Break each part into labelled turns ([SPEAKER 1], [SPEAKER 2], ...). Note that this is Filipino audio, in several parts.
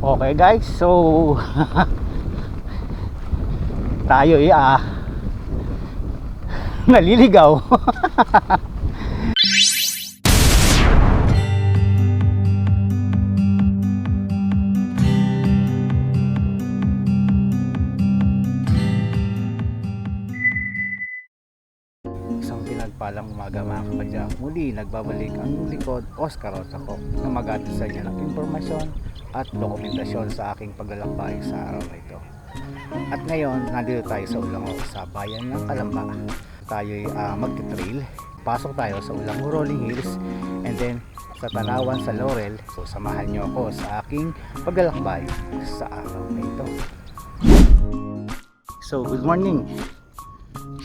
[SPEAKER 1] Okay guys, so tayo naliligaw. Isang pinagpalang umaga mga kapadya. Muli nagbabalik ang likod Oscar Rosa po na mag-atin sa inyo ng informasyon at dokumentasyon sa aking paglalakbay sa araw na ito. At ngayon nandito tayo sa Ulango, sa bayan ng Calamba. Tayo'y magti-trail. Pasok tayo sa Ulango Rolling Hills and then sa Tanawan sa Laurel. So samahan nyo ako sa aking paglalakbay sa araw na ito. So good morning.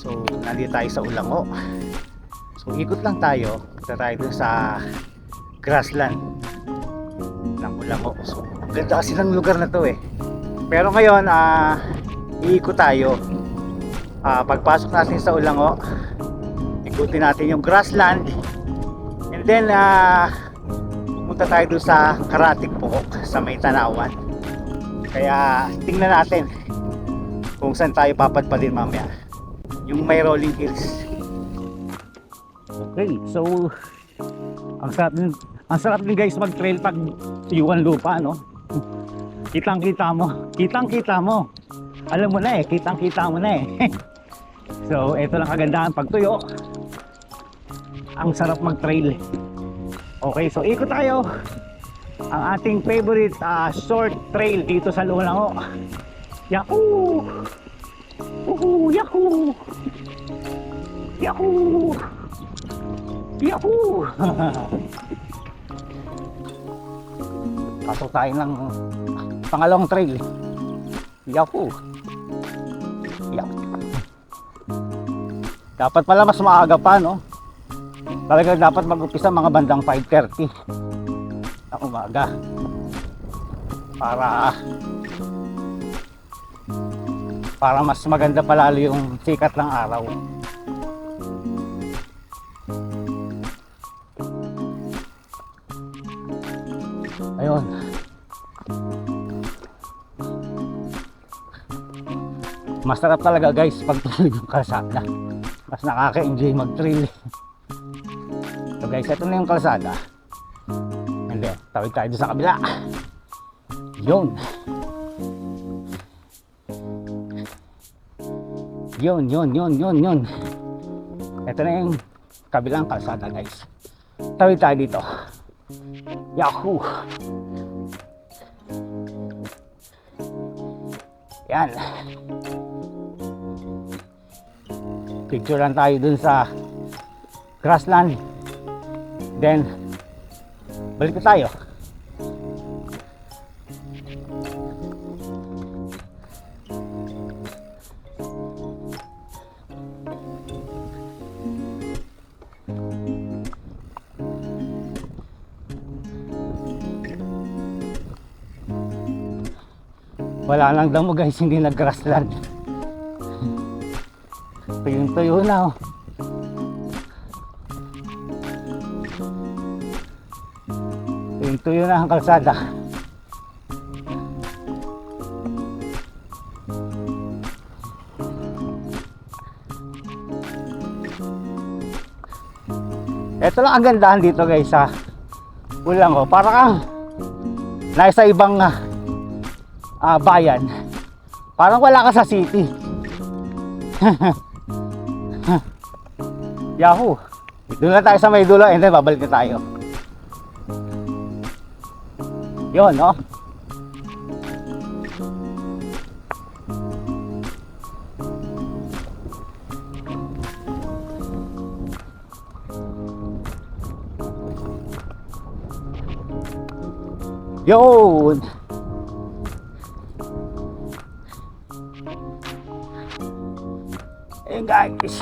[SPEAKER 1] So nandito tayo sa Ulango. So ikot lang tayo. Punta tayo dun sa grassland ng Ulango. So ganda kasi ng lugar na to eh. Pero ngayon iikot tayo. Pagpasok natin sa Ulango, ikutin natin yung grassland. And then pumunta tayo dun sa Karatig Pukok sa may Tanawan. Kaya tingnan natin kung saan tayo papadpadin mamaya. Yung may rolling hills. Okay, so ang sarap din guys mag-trail pag iwan lupa, no? Kitang-kita mo. Alam mo na eh, kitang-kita mo na eh. So, ito lang kagandahan pag tuyo. Ang sarap mag-trail. Okay, so ikot tayo. Ang ating favorite short trail dito sa Ulango. Yahoo! Yahoo! Yahoo! Yahoo! Pasok tayo ng pangalawang trail. Yahoo! Yahoo! Dapat pala mas maaga pa, no? Talagang dapat mag-upisa mga bandang 5:30 ng umaga para mas maganda palalo yung sikat ng araw. Ayun. Masarap talaga guys pag tuloy yung kalsada. Mas nakaka-enjoy mag-trail. So guys, ito na yung kalsada. And then, tawid tayo sa kabila. Yun. Yun. Ito na yung kabilang kalsada guys. Tawid tayo dito. Yahoo! Yan. Picture lang tayo dun sa grassland. Then balik na tayo. Wala lang daw mo guys, hindi nag-grassland. Tuyong-tuyo na oh. Tuyong-tuyo na ang kalsada. Ito lang ang gandahan dito guys sa Ulango. Para kang nasa ibang bayan. Parang wala ka sa city. Yahoo! Doon na tayo sa may dulo and then babalik na tayo. Yun, no? Yun! Hey guys.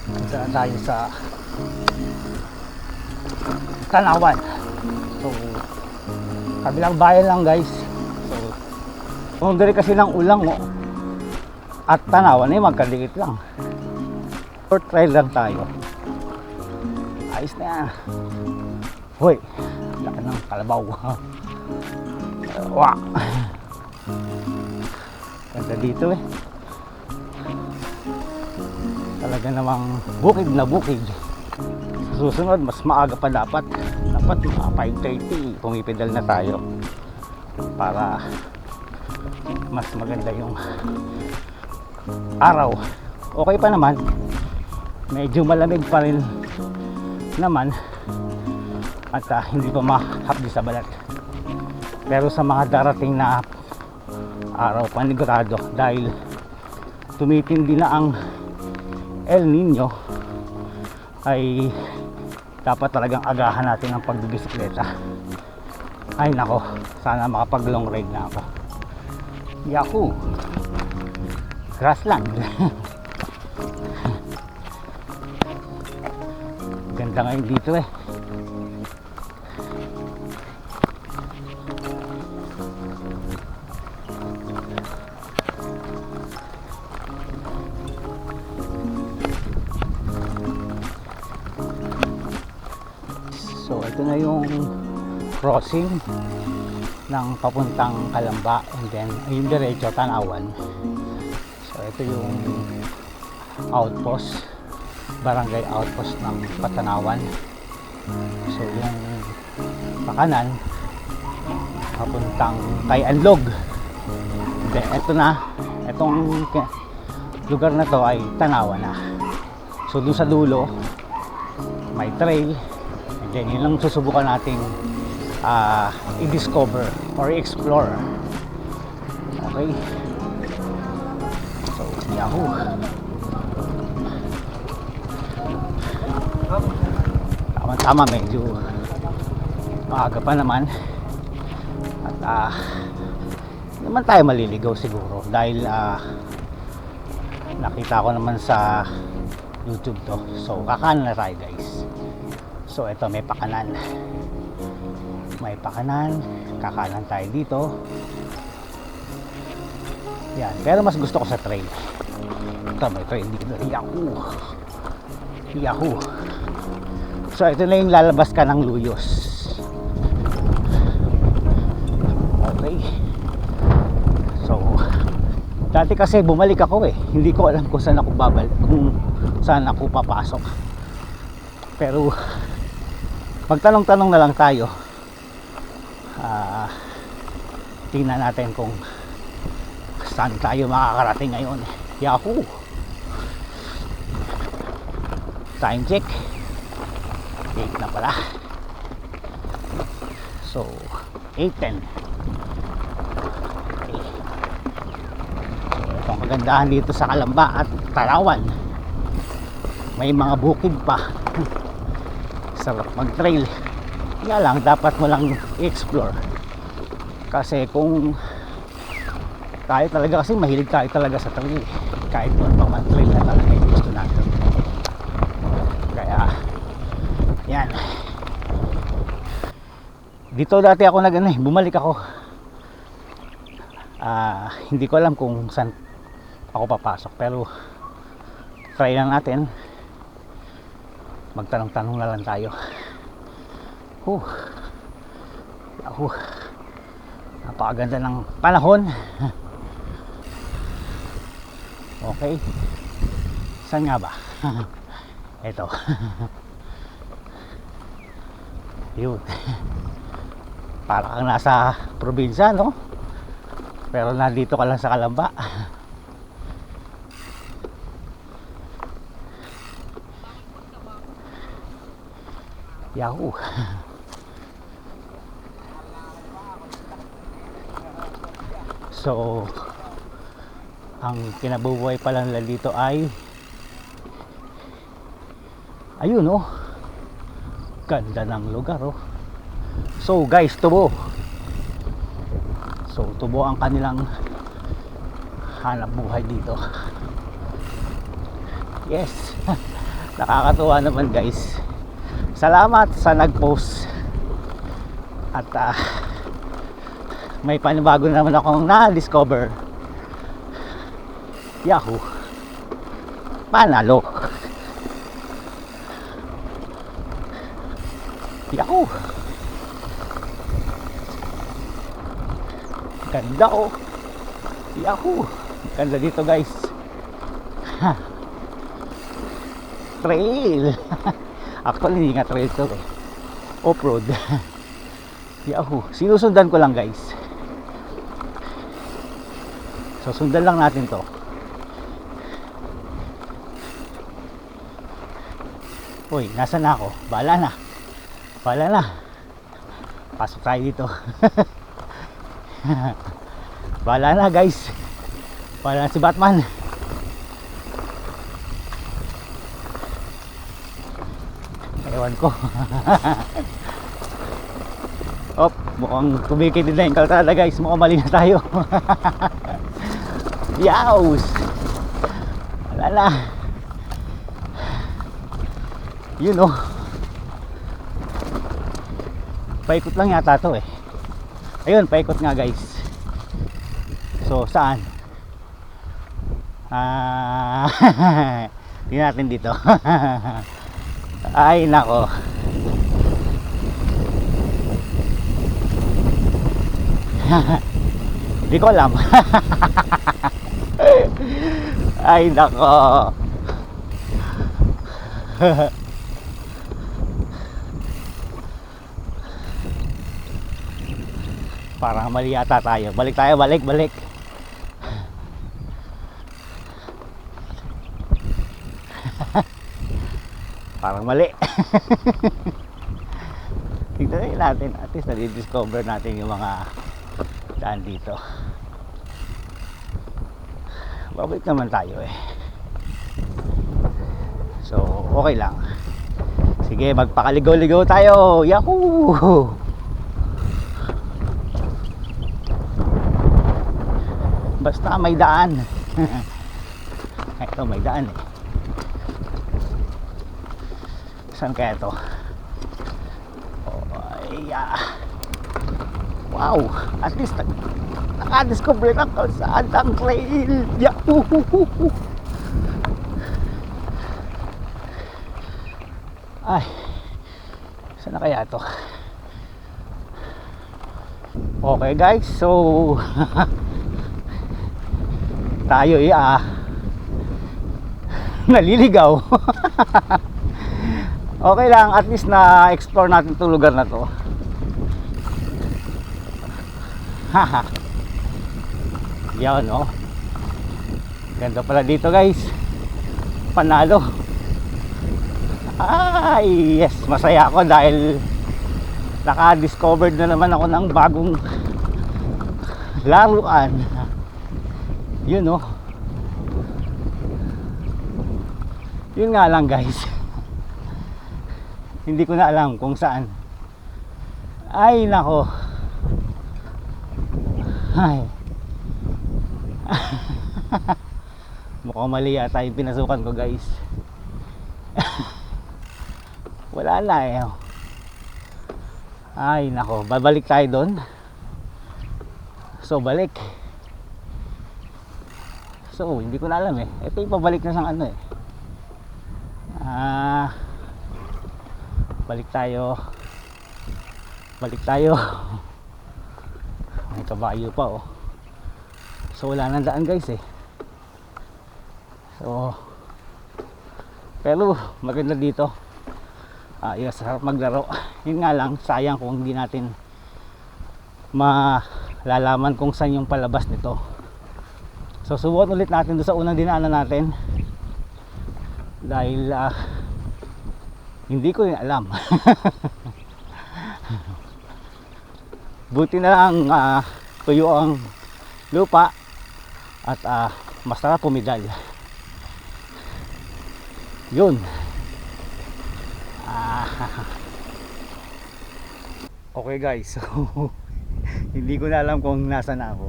[SPEAKER 1] dito na tayo sa Tanawan. So kabilang bayan lang guys. So boundary kasi ng Ulango at Tanawan ay magkadikit lang. Short trail lang tayo. Ayos na yan. Hoy, laki ng kalabaw. Wah, ganda dito eh. Talaga namang bukid na bukid. Sa susunod mas maaga pa dapat mga 5:30 pumipedal na tayo para mas maganda yung araw. Okay pa naman, medyo malamig pa rin naman at hindi pa mahapdi sa balat. Pero sa mga darating na araw, panigurado dahil tumitindi na ang El Nino, ay dapat talagang agahan natin ang pagbibisikleta. Ay nako, sana makapag long ride na ako. Yahoo! Grassland. Ganda ngayon dito eh. So ito na yung crossing ng papuntang Calamba, and then yung diretso Tanawan. So ito yung outpost, barangay outpost ng Patanawan. So yung pakanan papuntang kay Anlog. Then ito na, itong lugar na to ay Tanawan na. So doon sa dulo may trail, and then yun lang susubukan nating i-discover or i-explore. Okay, so yahoo! Tama, medyo maaga pa naman at hindi naman tayo maliligaw siguro dahil nakita ko naman sa YouTube to. So kakanan na tayo guys. So ito may pakanan, kakanan tayo dito. Yan, pero mas gusto ko sa trail. Ito may trail dito. Yahoo! So ito na yung lalabas ka ng Luyos. Okay. So dati kasi bumalik ako eh. Hindi ko alam kung saan ako kung saan ako papasok. Pero magtanong-tanong na lang tayo. Tingnan natin kung saan tayo makakarating ngayon. Yahoo! Time check. 8 na pala. So 8:10. Okay. So ito ang kagandahan dito sa Calamba at Tanawan, may mga bukid pa. Sarap mag trail. Nga lang dapat mo lang i-explore, kasi kung tayo talaga, kasi mahilig tayo talaga sa trail, kahit mo pa man trail na talaga yung gusto natin. Kaya yan, dito dati ako bumalik ako. Hindi ko alam kung saan ako papasok, pero try lang natin. Magtanong-tanong na lang tayo. Yahoo! Napakaganda ng panahon. Okay, saan nga ba? Ito. Yun. Para kang nasa probinsya, no? Pero nandito ka lang sa Calamba. Yahoo! So ang kinabubuhay pala nila dito ay ayun, oh, ganda ng lugar, oh. So guys, tubo ang kanilang hanap buhay dito. Yes. Nakakatuwa naman guys. Salamat sa nag-post. At may panibago naman akong na-discover. Yahoo! Panalo! Yahoo! Ganda oh! Yahoo! Ganda dito guys. Trail! Actually hindi nga trail to eh. Off-road. Yahoo! Sinusundan ko lang guys. So sundan lang natin to. Uy, nasa na ako? Bahala na. Bahala na. Pasok tayo dito. Bahala na guys. Bahala na si Batman. Ewan ko. Op, mukhang kumikitid na yung kalsada guys. Mukhang mali na tayo. Yaws! Wala na. You know, paikot lang yata to eh. Ayun, paikot nga guys. So, saan? Tingnan natin dito. Ay, nako. Hindi ko alam. Ay, nako. Parang mali yata tayo. Balik tayo, balik. Parang mali. Tignan natin. At least nadi-discover natin yung mga daan dito. Babalik naman tayo eh. So, okay lang. Sige, magpakaligaw-ligaw tayo. Yahoo! Basta may daan. Ito may daan eh. Saan kaya ito? Oh, wow, at least nakadiscover ng kalsadang trail. Yahoo! Ay, saan na kaya ito? Okay guys, so tayo naliligaw. Okay lang, at least na explore natin itong lugar na to. Haha. Yan oh. Ganda pala dito guys. Panalo. Ay yes, masaya ako dahil naka-discovered na naman ako ng bagong laruan. Yun oh. Yun nga lang guys. Hindi ko na alam kung saan. Ay nako. Ay. Mukhang mali yata yung pinasukan ko guys. Wala na eh. Ay nako, babalik tayo doon. So balik. So hindi ko na alam eh. Ito yung pabalik na sang ano eh. Balik tayo. May kabayo pa oh. So wala nang daan guys eh. So pero maganda dito. Yes, sarap maglaro. Yun nga lang, sayang kung hindi natin malalaman kung saan yung palabas nito. So subukan ulit natin doon sa unang dinaanan natin. Dahil hindi ko rin alam. Buti na lang tuyo ang lupa at masarap pumidal. Yun. Okay guys, so hindi ko na alam kung nasaan ako.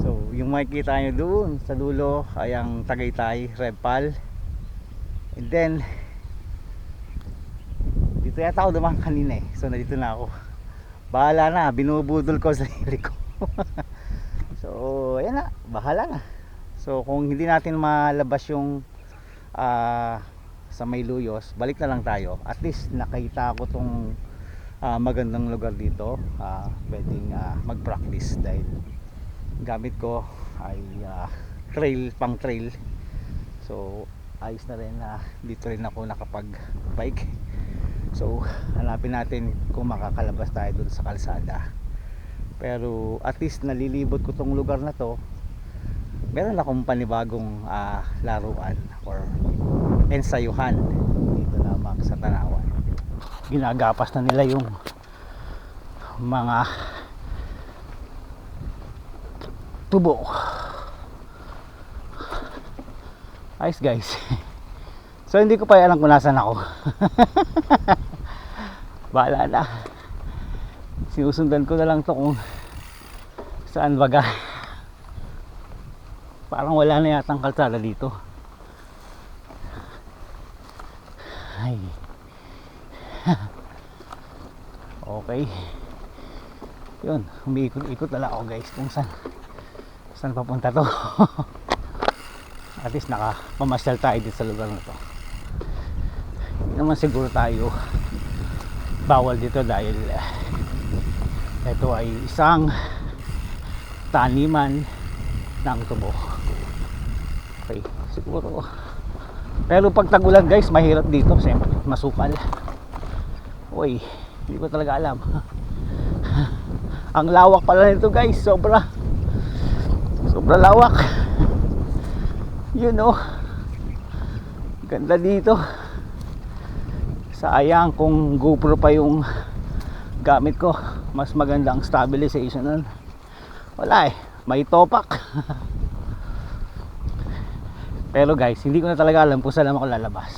[SPEAKER 1] So yung makikita nyo doon sa dulo ay ang Tagaytay, Repal. And then dito yata ako dumaan kanina eh. So nandito na ako. Bahala na, binubudol ko sa sarili ko. So ayan na, bahala na. So kung hindi natin malabas yung sa Mayluyos, balik na lang tayo. At least nakita ko tong magandang lugar dito. Pwedeng mag-practice dahil gamit ko ay trail, pang trail. So ayos na rin na dito rin ako nakapag-bike. So hanapin natin kung makakalabas tayo dun sa kalsada. Pero at least nalilibot ko tong lugar na to. Meron akong panibagong laruan or ensayuhan dito lamang sa Tanawan. Ginagapas na nila yung mga tubo. Ayos guys. So hindi ko pa alam kung nasan ako. Bahala na. Sinusundan ko na lang to kung saan baga. Parang wala na yatang kalsada dito. Ay. Okay. Yun, umiikot-ikot na lang ako guys kung saan papunta to. At least nakapamasyal tayo dito sa lugar na to. Hindi naman siguro tayo bawal dito dahil ito ay isang taniman ng tubo. Okay, siguro. Pero pag tag-ulan guys, mahirap dito. Siyempre, masukal. Uy, hindi ko talaga alam. Ang lawak pala nito guys, sobra lawak. You know, ganda dito. Sayang kung GoPro pa yung gamit ko, mas maganda ang stabilization nun. Wala eh, may topak. Pero guys, hindi ko na talaga alam kung saan ako lalabas.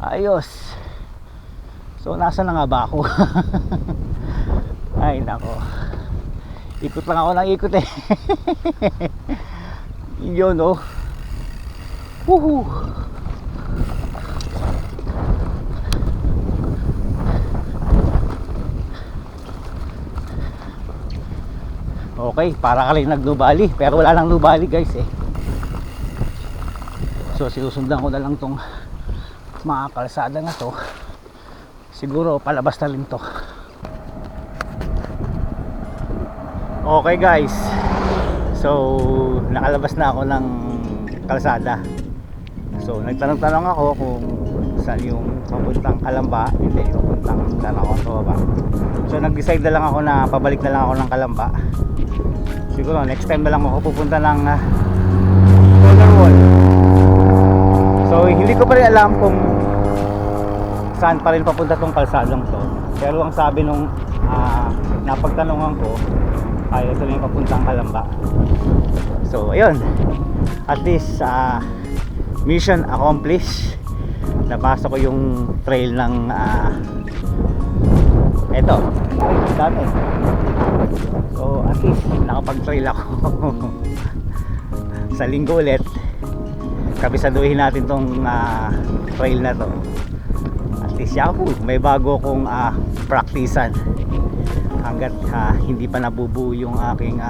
[SPEAKER 1] Ayos. So nasa na nga ba ako? Ay nako, ikot lang ako ng ikot eh. Yun oh. Woohoo. Okay, para ka rin naglubali. Pero wala nang lubali guys eh. So sinusundan ko na lang tong mga kalsada na to. Siguro palabas na rin to. Okay guys, so nakalabas na ako ng kalsada. So nagtanong-tanong ako kung saan yung papuntang Kalamba, hindi yung papuntang Tanawan to ba. So nag-decide na lang ako na pabalik na lang ako ng Kalamba. Siguro next time na lang ako pupunta ng Color Wall. So hindi ko pa rin alam kung saan pa rin papunta tong kalsadang to. Pero ang sabi nung napagtanungan ko ay ito na yung papuntang Kalamba. So ayun, at least mission accomplished. Nabasa ko yung trail ng eto, dami. So at least nakapag-trail ako. Sa linggo ulit kabisaduhin natin tong trail na to. At least yahoo, may bago akong praktisan hanggat hindi pa nabubuo yung aking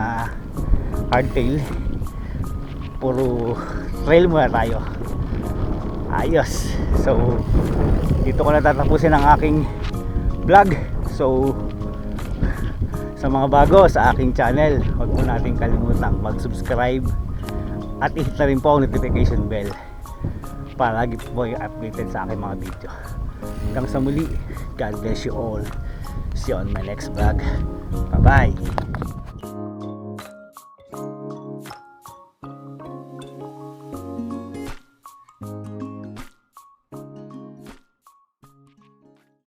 [SPEAKER 1] hardtail. Puro trail muna tayo. Ayos. So dito ko natatapusin ang aking vlog. So sa mga bago sa aking channel, huwag po natin kalimutang mag-subscribe at i-hit na rin po ang notification bell para lagi po yung updated sa aking mga video. Hanggang sa muli, God bless you all. See you on my next vlog. Bye bye.